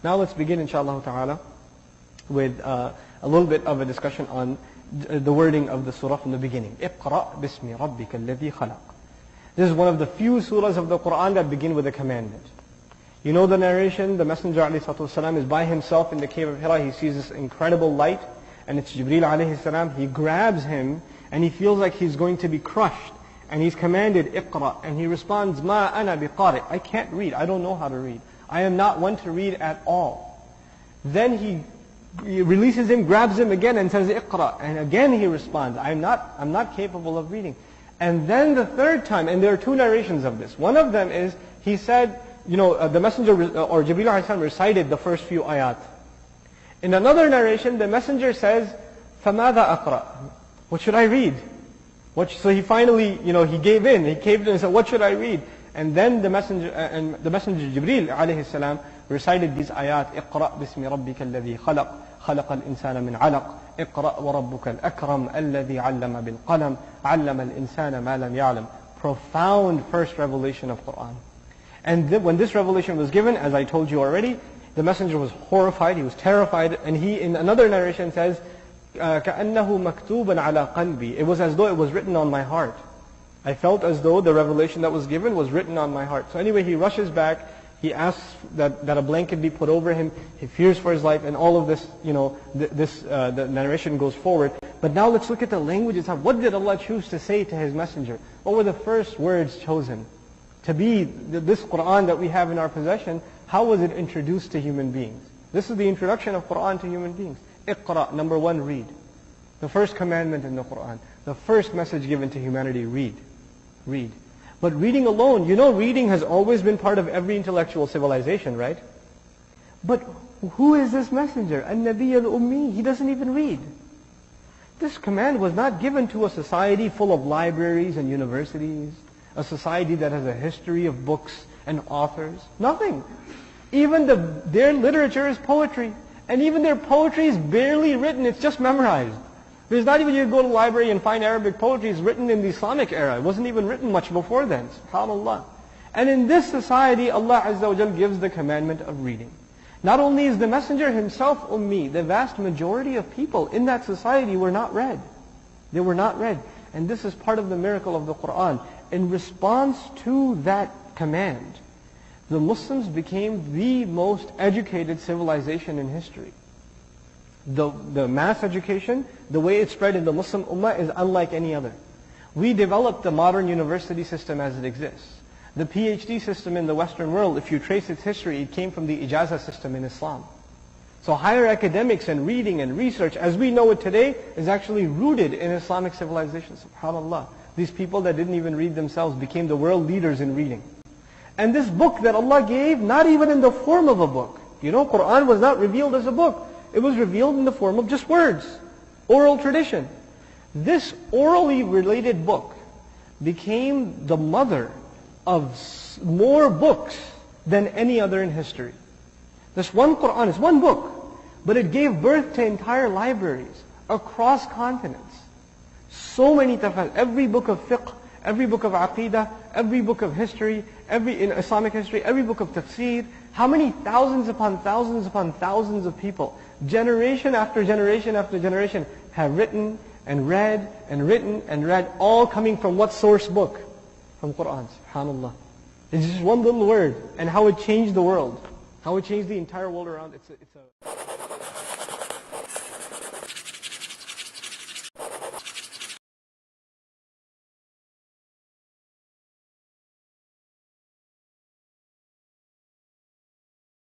Now let's begin, inshallah ta'ala, with a little bit of a discussion on the wording of the surah from the beginning. اقرأ باسم ربك الذي خلق. This is one of the few surahs of the Qur'an that begin with a commandment. You know the narration, the Messenger ﷺ is by himself in the cave of Hira. He sees this incredible light, and it's Jibreel ﷺ. He grabs him, and he feels like he's going to be crushed. And he's commanded, اقرأ. And he responds, ما أنا بقارئ. I can't read. I don't know how to read. I am not one to read at all. Then he releases him, grabs him again, and says, اقرأ. And again he responds, I'm not capable of reading. And then the third time, and there are two narrations of this. One of them is, he said, the Messenger, or Jibreel ﷺ recited the first few ayat. In another narration, the Messenger says, فَمَاذَا أَقْرَأ? What should I read? So he finally, he gave in. He caved in and said, what should I read? And then the Messenger Jibreel ﷺ recited these ayat, اقرأ باسم ربك الذي خلق خلق الإنسان من علق اقرأ وربك الأكرم الذي علم بالقلم علم الإنسان ما لم يعلم. Profound first revelation of Qur'an. And when this revelation was given, as I told you already, the Messenger was horrified, he was terrified, and he in another narration says, كأنه مكتوبا على قلبي. It was as though it was written on my heart. I felt as though the revelation that was given was written on my heart. So anyway, he rushes back, he asks that a blanket be put over him, he fears for his life, and all of this, the narration goes forward. But now let's look at the language itself. What did Allah choose to say to His Messenger? What were the first words chosen? To be this Qur'an that we have in our possession, how was it introduced to human beings? This is the introduction of Qur'an to human beings. Iqra, number one, read. The first commandment in the Qur'an. The first message given to humanity, read. Read. But reading alone, reading has always been part of every intellectual civilization, right? But who is this messenger? An-Nabi al-Ummi. He doesn't even read. This command was not given to a society full of libraries and universities, a society that has a history of books and authors. Nothing. Even their literature is poetry. And even their poetry is barely written, it's just memorized. There's not even, you go to the library and find Arabic poetry is written in the Islamic era. It wasn't even written much before then, subhanAllah. And in this society, Allah Azza wa Jal gives the commandment of reading. Not only is the Messenger himself ummi, the vast majority of people in that society were not read. They were not read. And this is part of the miracle of the Qur'an. In response to that command, the Muslims became the most educated civilization in history. The mass education, the way it spread in the Muslim Ummah is unlike any other. We developed the modern university system as it exists. The PhD system in the Western world, if you trace its history, it came from the Ijazah system in Islam. So higher academics and reading and research, as we know it today, is actually rooted in Islamic civilization, subhanAllah. These people that didn't even read themselves became the world leaders in reading. And this book that Allah gave, not even in the form of a book. Qur'an was not revealed as a book. It was revealed in the form of just words, oral tradition. This orally related book became the mother of more books than any other in history. This one Qur'an is one book, but it gave birth to entire libraries across continents. So many tafsir, every book of fiqh, every book of aqidah, every book of history, in Islamic history, every book of tafsir. How many thousands upon thousands upon thousands of people, generation after generation after generation, have written and read and written and read, all coming from what source book? From Qur'an, subhanAllah. It's just one little word, and how it changed the world. How it changed the entire world around. It's a